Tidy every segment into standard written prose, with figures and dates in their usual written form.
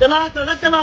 चला चला चला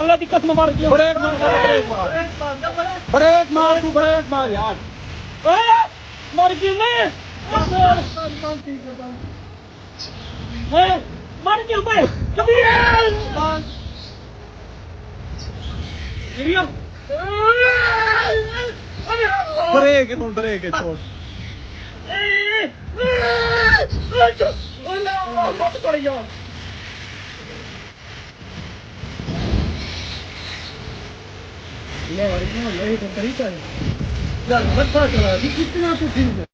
अल्लाह की कसम मार दिया ब्रेक मार तू ब्रेक मार यार मर गई नहीं मर गया भाई ब्रेक छोड़ ये तो तरीका है यार बता चला कितना तो ठीक है